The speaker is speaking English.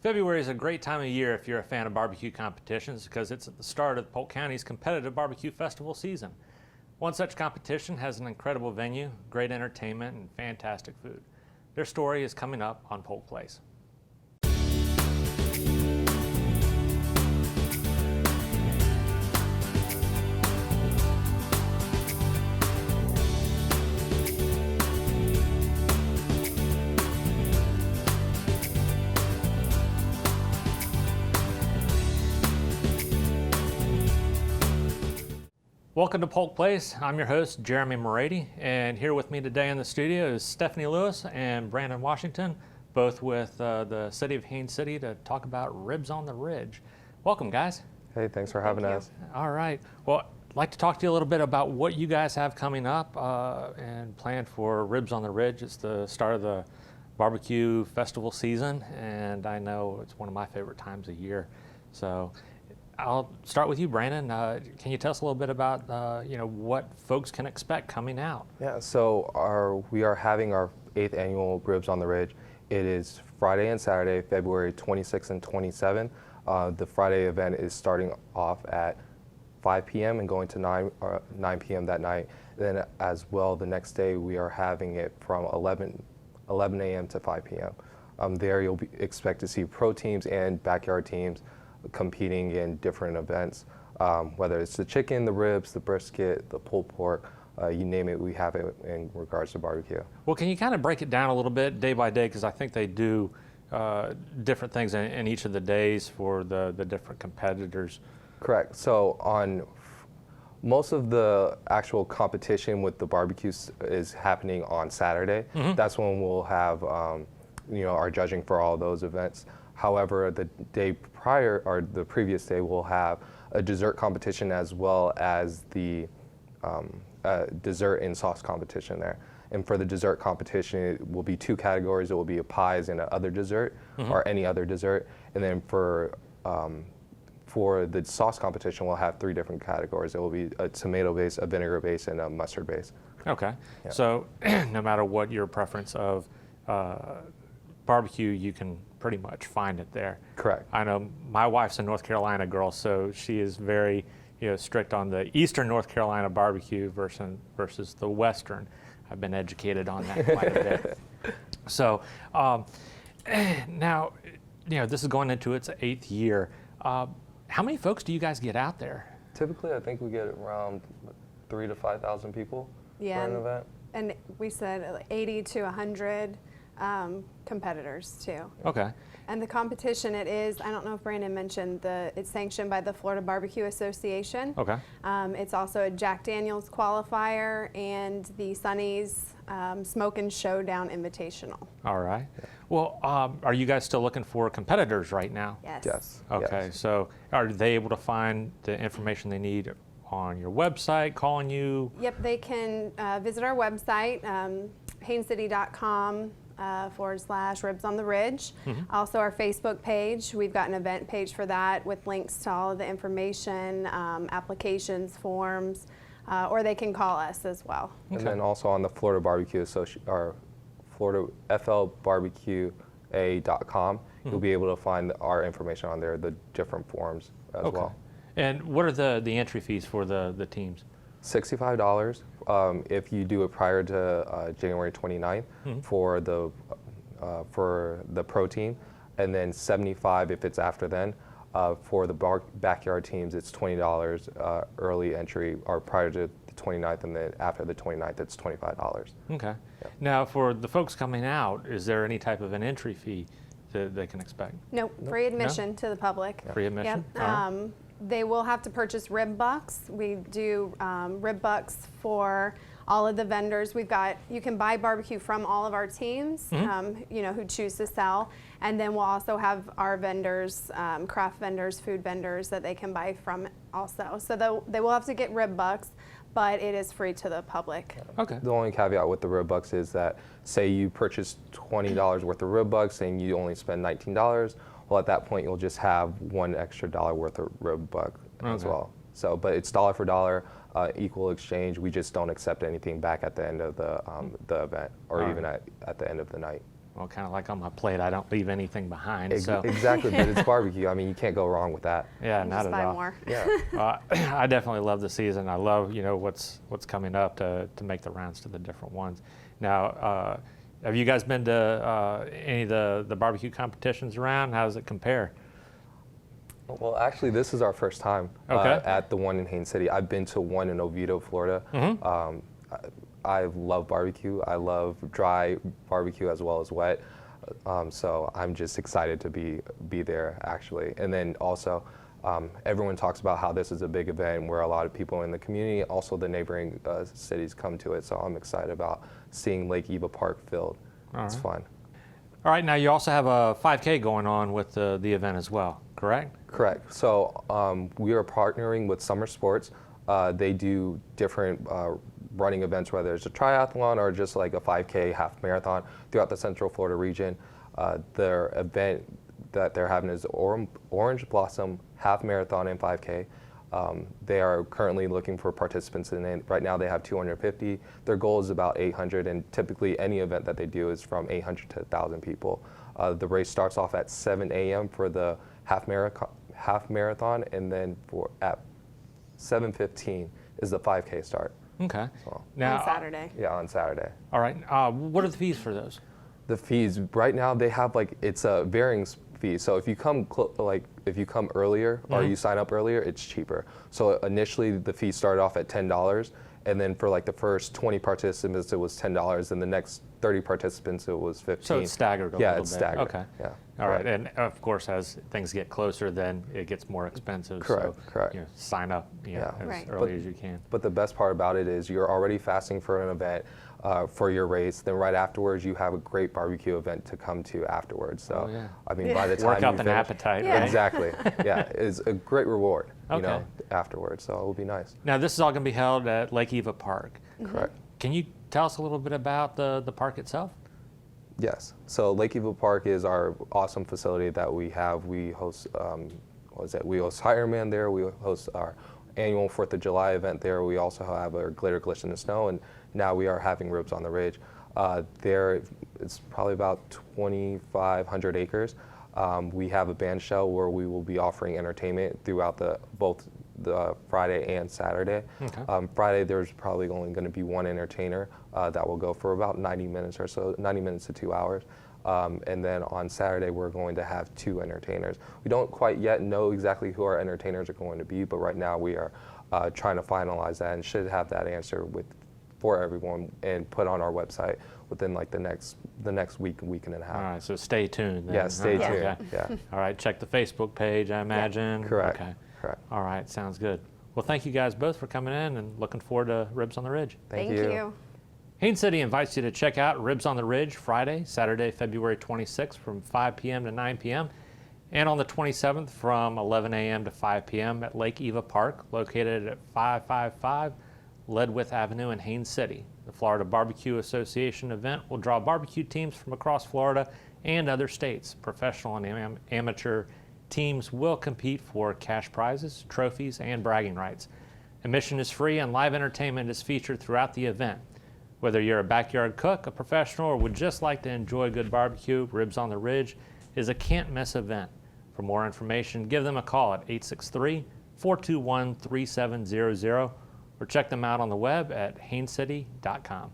February is a great time of year if you're a fan of barbecue competitions because it's at the start of Polk County's competitive barbecue festival season. One such competition has an incredible venue, great entertainment, and fantastic food. Their story is coming up on Polk Place. Welcome to Polk Place. I'm your host, Jeremy Morady, and here with me today in the studio is Stephanie Lewis and Brandon Washington, both with the City of Haines City to talk about Ribs on the Ridge. Welcome, guys. Hey, thanks for having us. All right. Well, I'd like to talk to you a little bit about what you guys have coming up and planned for Ribs on the Ridge. It's the start of the barbecue festival season, and I know it's one of my favorite times of year. So I'll start with you, Brandon. Can you tell us a little bit about what folks can expect coming out? Yeah, so we are having our 8th annual Ribs on the Ridge. It is Friday and Saturday, February 26th and 27th. The Friday event is starting off at 5 p.m. and going to 9 p.m. that night. Then as well, the next day we are having it from 11 a.m. to 5 p.m. There you'll expect to see pro teams and backyard teams competing in different events, whether it's the chicken, the ribs, the brisket, the pulled pork, you name it, we have it in regards to barbecue. Well, can you kind of break it down a little bit day by day, because I think they do different things in each of the days for the different competitors. Correct. So on most of the actual competition with the barbecues is happening on Saturday. Mm-hmm. That's when we'll have our judging for all those events. However, the day prior, or the previous day, we'll have a dessert competition as well as the dessert and sauce competition there. And for the dessert competition, it will be 2 categories. It will be a pies and a other dessert, mm-hmm. or any other dessert. And then for the sauce competition, we'll have 3 different categories. It will be a tomato base, a vinegar base, and a mustard base. Okay. Yeah. So no matter what your preference of barbecue, you can pretty much find it there. Correct. I know my wife's a North Carolina girl, so she is very strict on the Eastern North Carolina barbecue versus the Western. I've been educated on that quite a bit. So now, this is going into its 8th year. How many folks do you guys get out there? Typically, I think we get around 3,000 to 5,000 people for an event. And we said 80 to 100 competitors too. Okay. And the competition, it is, I don't know if Brandon mentioned, it's sanctioned by the Florida Barbecue Association. Okay. It's also a Jack Daniel's qualifier and the Sonny's Smokin' Showdown Invitational. All right. Well, are you guys still looking for competitors right now? Yes. Yes. Okay. Yes. So are they able to find the information they need on your website, calling you? Yep, they can visit our website, hainescity.com. /Ribs on the Ridge. Mm-hmm. Also our Facebook page, we've got an event page for that with links to all of the information, applications, forms, or they can call us as well. Okay. And then also on the Florida Barbecue or Florida FLBarbecua.com, mm-hmm. you'll be able to find our information on there, the different forms as well. And what are the entry fees for the teams? $65 if you do it prior to January 29th, mm-hmm. for the pro team, and then $75 if it's after then. For the backyard teams, it's $20 early entry, or prior to the 29th, and then after the 29th, it's $25. Okay. Yeah. Now, for the folks coming out, is there any type of an entry fee that they can expect? Nope, free admission to the public. Free admission? Yep. Right. They will have to purchase rib bucks. We do rib bucks for all of the vendors. You can buy barbecue from all of our teams, mm-hmm. Who choose to sell. And then we'll also have our vendors, craft vendors, food vendors that they can buy from also. So they will have to get rib bucks, but it is free to the public. Okay. The only caveat with the rib bucks is that, say you purchase $20 worth of rib bucks and you only spend $19, well, at that point, you'll just have $1 extra worth of rib buck as well. So, but it's dollar for dollar, equal exchange. We just don't accept anything back at the end of the event, or even at the end of the night. Well, kind of like on my plate, I don't leave anything behind. So Exactly, but it's barbecue. I mean, you can't go wrong with that. yeah, You not just at buy all. more. Yeah. I definitely love the season. I love what's coming up to make the rounds to the different ones. Now, have you guys been to any of the barbecue competitions around? How does it compare? Well, actually, this is our first time Okay. at the one in Haines City. I've been to one in Oviedo, Florida. I love barbecue. I love dry barbecue as well as wet. So I'm just excited to be there, actually. And then also, everyone talks about how this is a big event where a lot of people in the community, also the neighboring cities, come to it. So I'm excited about seeing Lake Eva Park filled. It's fun. All right, now you also have a 5K going on with the event as well, correct? Correct. So we are partnering with Summer Sports. They do different running events, whether it's a triathlon or just like a 5K half marathon throughout the Central Florida region. Their event that they're having is Orange Blossom Half Marathon and 5K. They are currently looking for participants in it. Right now they have 250. Their goal is about 800, and typically any event that they do is from 800 to 1,000 people. The race starts off at 7 a.m. for the half marathon, and then at 7:15 is the 5K start. Okay. So, On Saturday. yeah, on Saturday. All right. What are the fees for those? The fees right now they have it's a varying fee. So if you come if you come earlier or you sign up earlier, it's cheaper. So initially the fee started off at $10, and then for like the first 20 participants it was $10, and the next 30 participants it was $15. So it's staggered a little bit. Yeah, it's staggered. Okay. Yeah. All right. And of course, as things get closer, then it gets more expensive. Correct, So, correct. sign up Yeah. as Right. early as you can. But the best part about it is you're already fasting for an event for your race. Then right afterwards, you have a great barbecue event to come to afterwards. So, Oh, yeah. I mean, by the time Work you up an finish, appetite, Yeah. right? exactly, yeah, it's a great reward, Okay. afterwards. So it will be nice. Now, this is all going to be held at Lake Eva Park. Correct. Can you tell us a little bit about the park itself? Yes. So Lake Eva Park is our awesome facility that we have. We host, We host Hireman there. We host our annual 4th of July event there. We also have our Glitter Glitch in the Snow, and now we are having Ribs on the Ridge. There, it's probably about 2,500 acres. We have a band shell where we will be offering entertainment throughout both the Friday and Saturday. Okay. Friday, there's probably only going to be one entertainer that will go for about 90 minutes or so, 90 minutes to 2 hours. And then on Saturday, we're going to have 2 entertainers. We don't quite yet know exactly who our entertainers are going to be, but right now we are trying to finalize that and should have that answer for everyone and put on our website within like the next week and a half. All right, so stay tuned. Then. Yeah, stay All right, tuned. okay. Yeah. All right, check the Facebook page, I imagine. Correct. Okay. Correct. All right, sounds good. Well, thank you guys both for coming in, and looking forward to Ribs on the Ridge. Thank Thank you. you. Haines City invites you to check out Ribs on the Ridge Friday, Saturday, February 26th from 5 p.m. to 9 p.m. and on the 27th from 11 a.m. to 5 p.m. at Lake Eva Park, located at 555 Ledwith Avenue in Haines City. The Florida Barbecue Association event will draw barbecue teams from across Florida and other states. Professional and amateur teams will compete for cash prizes, trophies, and bragging rights. Admission is free and live entertainment is featured throughout the event. Whether you're a backyard cook, a professional, or would just like to enjoy good barbecue, Ribs on the Ridge is a can't-miss event. For more information, give them a call at 863-421-3700 or check them out on the web at hainescity.com.